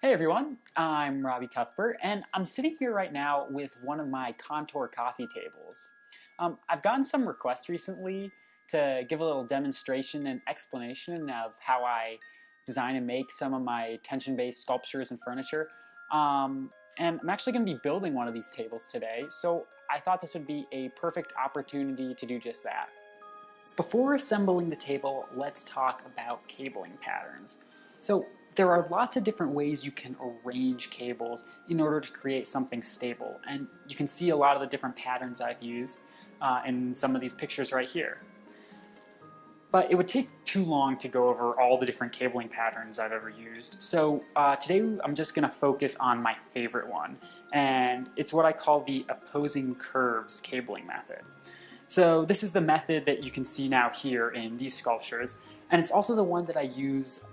Hey everyone, I'm Robbie Cuthbert, and I'm sitting here right now with one of my Contour coffee tables. I've gotten some requests recently to give a little demonstration and explanation of how I design and make some of my tension-based sculptures and furniture. And I'm actually going to be building one of these tables today, so I thought this would be a perfect opportunity to do just that. Before assembling the table, let's talk about cabling patterns. So there are lots of different ways you can arrange cables in order to create something stable. And you can see a lot of the different patterns I've used in some of these pictures right here. But it would take too long to go over all the different cabling patterns I've ever used. So today I'm just going to focus on my favorite one. And it's what I call the opposing curves cabling method. So this is the method that you can see now here in these sculptures, and it's also the one that I use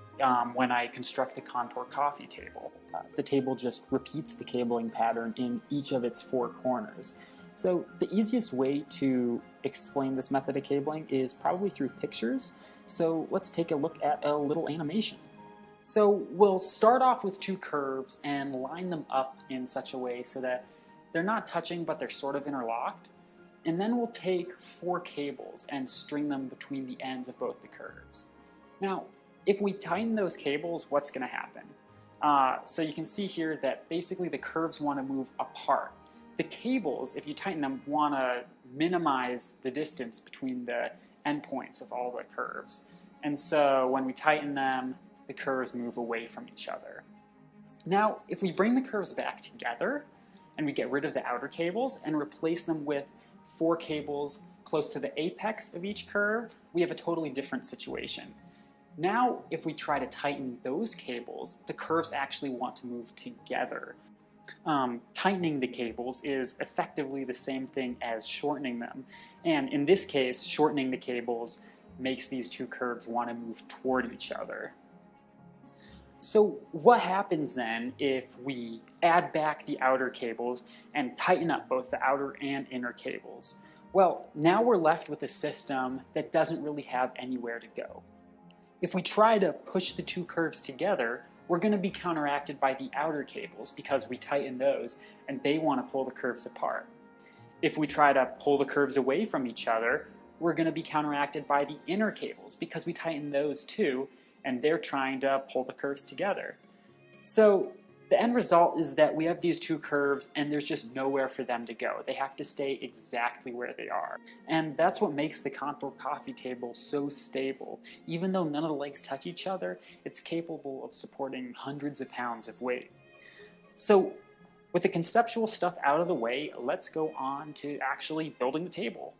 when I construct the Contour coffee table. The table just repeats the cabling pattern in each of its four corners. So the easiest way to explain this method of cabling is probably through pictures. So let's take a look at a little animation. So we'll start off with two curves and line them up in such a way so that they're not touching but they're sort of interlocked. And then we'll take four cables and string them between the ends of both the curves. Now, if we tighten those cables, what's going to happen? So you can see here that basically the curves want to move apart. The cables, if you tighten them, want to minimize the distance between the endpoints of all the curves. And so when we tighten them, the curves move away from each other. Now, if we bring the curves back together and we get rid of the outer cables and replace them with four cables close to the apex of each curve, we have a totally different situation. Now, if we try to tighten those cables, the curves actually want to move together. Tightening the cables is effectively the same thing as shortening them. And in this case, shortening the cables makes these two curves want to move toward each other. So what happens then if we add back the outer cables and tighten up both the outer and inner cables? Well, now we're left with a system that doesn't really have anywhere to go. If we try to push the two curves together, we're going to be counteracted by the outer cables because we tighten those and they want to pull the curves apart. If we try to pull the curves away from each other, we're going to be counteracted by the inner cables because we tighten those too, and they're trying to pull the curves together. So the end result is that we have these two curves and there's just nowhere for them to go. They have to stay exactly where they are. And that's what makes the Contour coffee table so stable. Even though none of the legs touch each other, it's capable of supporting hundreds of pounds of weight. So with the conceptual stuff out of the way, let's go on to actually building the table.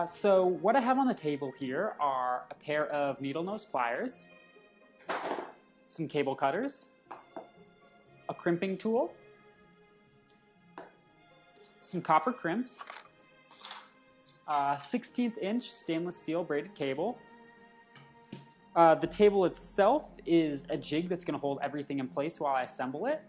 So what I have on the table here are a pair of needle nose pliers, some cable cutters, a crimping tool, some copper crimps, a 1/16 inch stainless steel braided cable. The table itself is a jig that's going to hold everything in place while I assemble it.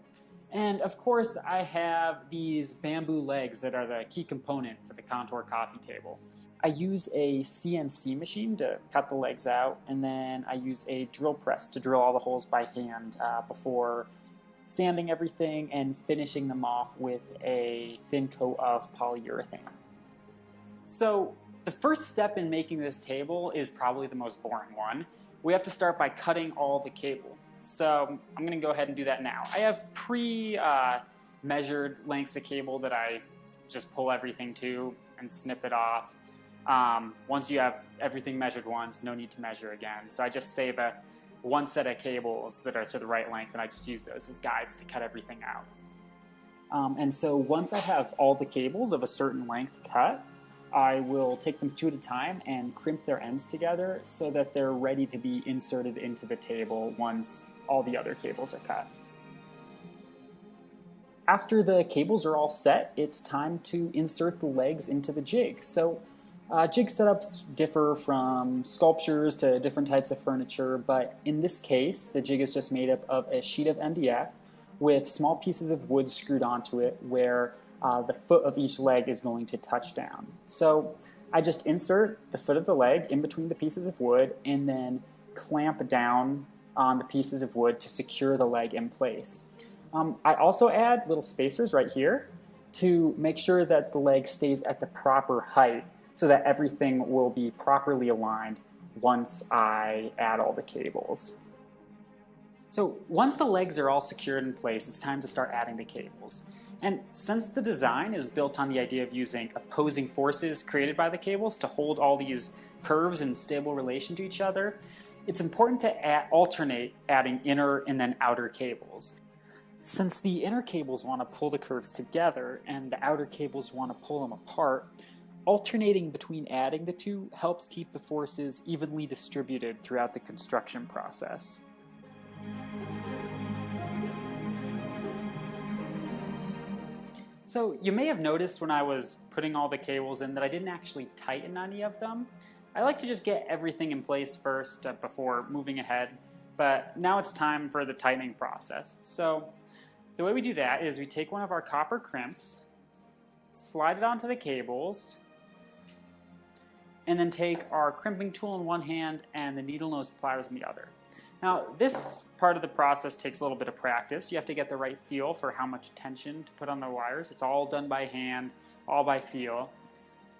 And of course I have these bamboo legs that are the key component to the Contour coffee table. I use a CNC machine to cut the legs out, and then I use a drill press to drill all the holes by hand before sanding everything and finishing them off with a thin coat of polyurethane. So the first step in making this table is probably the most boring one. We have to start by cutting all the cable. So I'm going to go ahead and do that now. I have pre-measured lengths of cable that I just pull everything to and snip it off. Once you have everything measured once, no need to measure again. So I just save one set of cables that are to the right length, and I just use those as guides to cut everything out. And so once I have all the cables of a certain length cut, I will take them two at a time and crimp their ends together so that they're ready to be inserted into the table once all the other cables are cut. After the cables are all set, it's time to insert the legs into the jig. So jig setups differ from sculptures to different types of furniture, but in this case, the jig is just made up of a sheet of MDF with small pieces of wood screwed onto it where the foot of each leg is going to touch down. So I just insert the foot of the leg in between the pieces of wood and then clamp down on the pieces of wood to secure the leg in place. I also add little spacers right here to make sure that the leg stays at the proper height so that everything will be properly aligned once I add all the cables. So once the legs are all secured in place, it's time to start adding the cables. And since the design is built on the idea of using opposing forces created by the cables to hold all these curves in stable relation to each other, it's important to alternate adding inner and then outer cables. Since the inner cables want to pull the curves together and the outer cables want to pull them apart, alternating between adding the two helps keep the forces evenly distributed throughout the construction process. So you may have noticed when I was putting all the cables in that I didn't actually tighten any of them. I like to just get everything in place first before moving ahead, but now it's time for the tightening process. So the way we do that is we take one of our copper crimps, slide it onto the cables, and then take our crimping tool in one hand and the needle nose pliers in the other. Now this part of the process takes a little bit of practice. You have to get the right feel for how much tension to put on the wires. It's all done by hand, all by feel.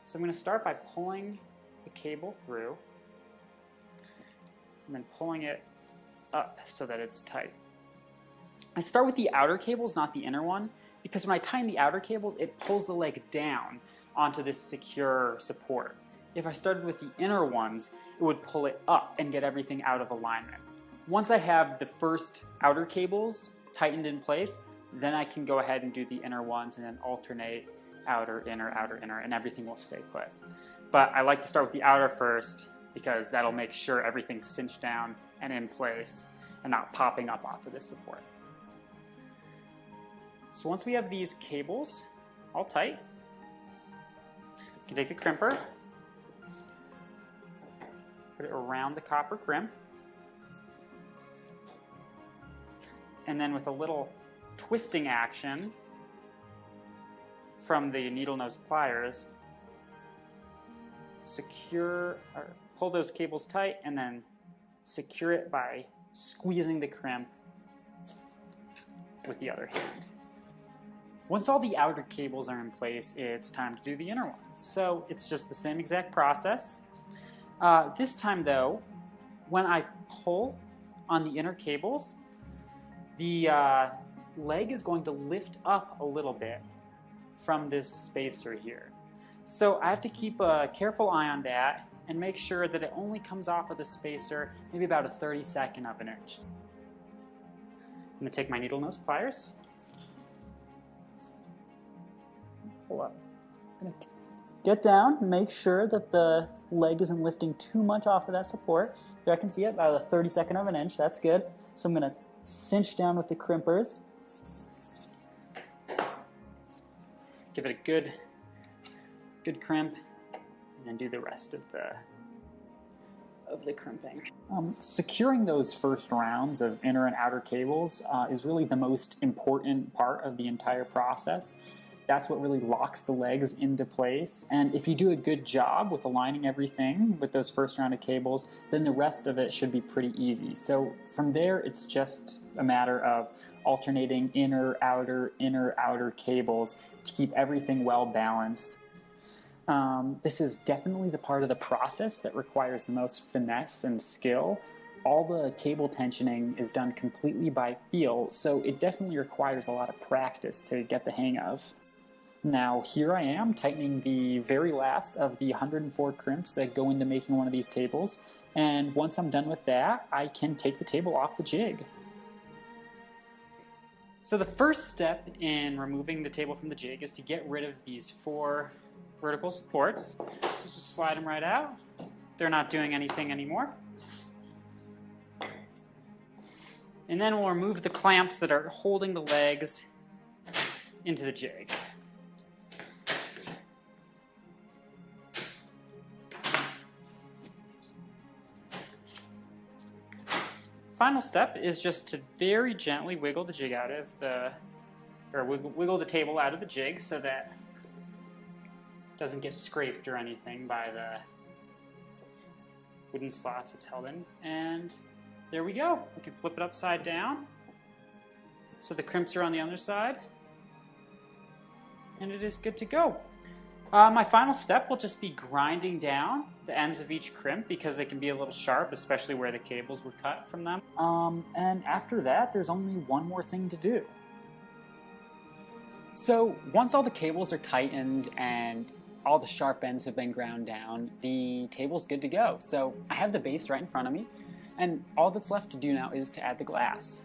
So I'm going to start by pulling the cable through and then pulling it up so that it's tight. I start with the outer cables, not the inner one, because when I tighten the outer cables, it pulls the leg down onto this secure support. If I started with the inner ones, it would pull it up and get everything out of alignment. Once I have the first outer cables tightened in place, then I can go ahead and do the inner ones and then alternate outer, inner, and everything will stay put. But I like to start with the outer first because that'll make sure everything's cinched down and in place and not popping up off of this support. So once we have these cables all tight, you can take the crimper, put it around the copper crimp, and then with a little twisting action from the needle nose pliers, pull those cables tight and then secure it by squeezing the crimp with the other hand. Once all the outer cables are in place, it's time to do the inner ones. So it's just the same exact process. This time though, when I pull on the inner cables, the leg is going to lift up a little bit from this spacer here. So I have to keep a careful eye on that and make sure that it only comes off of the spacer maybe about a 32nd of an inch. I'm going to take my needle nose pliers, pull up. I'm going to get down, make sure that the leg isn't lifting too much off of that support. There I can see it, about a 32nd of an inch, that's good. So I'm going to cinch down with the crimpers. Give it a good crimp, and then do the rest of the crimping. Securing those first rounds of inner and outer cables is really the most important part of the entire process. That's what really locks the legs into place, and if you do a good job with aligning everything with those first round of cables, then the rest of it should be pretty easy. So from there, it's just a matter of alternating inner, outer cables to keep everything well balanced. This is definitely the part of the process that requires the most finesse and skill. All the cable tensioning is done completely by feel, so it definitely requires a lot of practice to get the hang of. Now here I am tightening the very last of the 104 crimps that go into making one of these tables, and once I'm done with that, I can take the table off the jig. So the first step in removing the table from the jig is to get rid of these 4 vertical supports. Just slide them right out. They're not doing anything anymore. And then we'll remove the clamps that are holding the legs into the jig. Final step is just to very gently wiggle the jig out of wiggle the table out of the jig so that it doesn't get scraped or anything by the wooden slots it's held in. And there we go. We can flip it upside down. So the crimps are on the underside. And it is good to go. My final step will just be grinding down the ends of each crimp because they can be a little sharp, especially where the cables were cut from them. And after that, there's only one more thing to do. So once all the cables are tightened and all the sharp ends have been ground down, the table's good to go. So I have the base right in front of me, and all that's left to do now is to add the glass.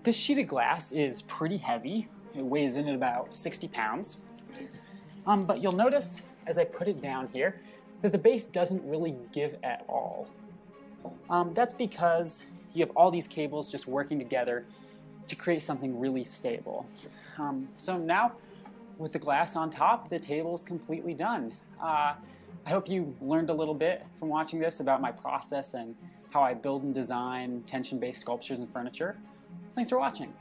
This sheet of glass is pretty heavy. It weighs in at about 60 pounds. But you'll notice as I put it down here that the base doesn't really give at all. That's because you have all these cables just working together to create something really stable. So now, with the glass on top, the table is completely done. I hope you learned a little bit from watching this about my process and how I build and design tension-based sculptures and furniture. Thanks for watching.